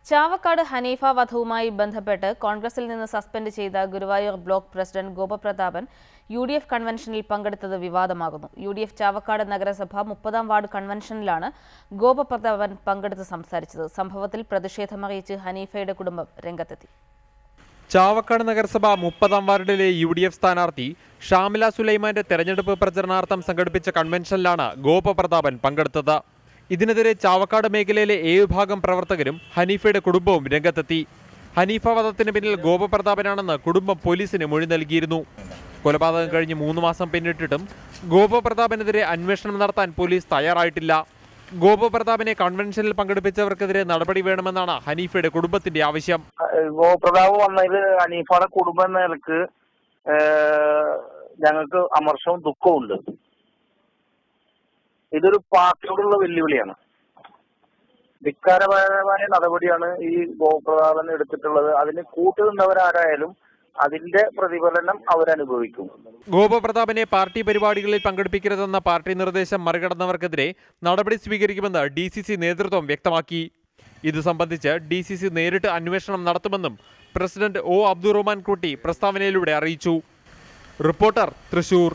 ചാവക്കാട് ഹനീഫ വധവുമായി ബന്ധപ്പെട്ട് കോൺഗ്രസിൽ നിന്ന് സസ്പെൻഡ് ചെയ്ത Guruvayur block president Gopaprathapan UDF കൺവെൻഷനിൽ പങ്കെടുത്തത് വിവാദമാകുന്നു. UDF ചാവക്കാട് നഗരസഭ 30ാം വാർഡ് കൺവെൻഷനിലാണ് ഗോപപ്രതാപൻ പങ്കെടുത്ത് സംസാരിച്ചത്. സംഭവത്തിൽ പ്രതിഷേധമറിയിച്ച് ഹനീഫയുടെ കുടുംബം രംഗത്തെത്തി. ചാവക്കാട് നഗരസഭ 30ാം വാർഡിലെ UDF സ്ഥാനാർത്ഥി ഷാമില സുലൈമാന്റെ തെരഞ്ഞെടുപ്പ് പ്രചരണാർത്ഥം സംഘടിപ്പിച്ച കൺവെൻഷനിലാണ് ഗോപപ്രതാപൻ പങ്കെടുത്തത്. ഇതിനെതിരെ ചാവക്കാട് മേഖലയിലെ 7 വിഭാഗം പ്രവർത്തകരും ഹനീഫയുടെ കുടുംബവും രംഗത്തെത്തി. ഹനീഫ വധത്തിന് പിന്നിൽ ഗോപപ്രതാപനാണെന്ന് കുടുംബം പോലീസിന് മൊഴി നൽകിയിരുന്നു. കൊലപാതകം കഴിഞ്ഞ് 3 മാസം പിന്നിട്ടിട്ടും ഗോപപ്രതാപനെതിരെ അന്വേഷണം നടത്താൻ പോലീസ് തയ്യാറായിട്ടില്ല. ഗോപപ്രതാപനെ കൺവെൻഷനിൽ പങ്കെടുപ്പിച്ചവർക്കെതിരെ നടപടി വേണമെന്നാണ് ഹനീഫയുടെ കുടുംബത്തിന്റെ ആവശ്യം. ഗോപപ്രതാപ് വന്നതിൽ ഹനീഫയുടെ കുടുംബം എന്ന നിലക്ക് ഞങ്ങൾക്ക് അമർഷവും ദുഃഖവും ഉണ്ട്. ഇതൊരു പാർട്ടിയോടുള്ള വെല്ലുവിളിയാണ്. ധിക്കാരപരമായ നടപടിയാണ് ഈ ഗോപപ്രതാപൻ എടുത്തിട്ടുള്ളത്. അതിന് കൂട്ടുനിന്നവരാരായാലും അതിന്റെ പ്രതിഫലനം അവരനുഭവിക്കും. ഗോപപ്രതാപനെ പാർട്ടി പരിപാടികളിൽ പങ്കെടുപ്പിക്കരുതെന്ന പാർട്ടി നിർദ്ദേശം മറികടന്നവർക്കെതിരെ നടപടി സ്വീകരിക്കുമെന്ന് DCC നേതൃത്വം വ്യക്തമാക്കി. ഇത് സംബന്ധിച്ച് DCC നേരിട്ട് അന്വേഷണം നടത്തുമെന്നും പ്രസിഡന്റ് O. അബ്ദുറഹ്മാൻ കുട്ടി പ്രസ്താവനയിലൂടെ അറിയിച്ചു. റിപ്പോർട്ടർ, തൃശൂർ.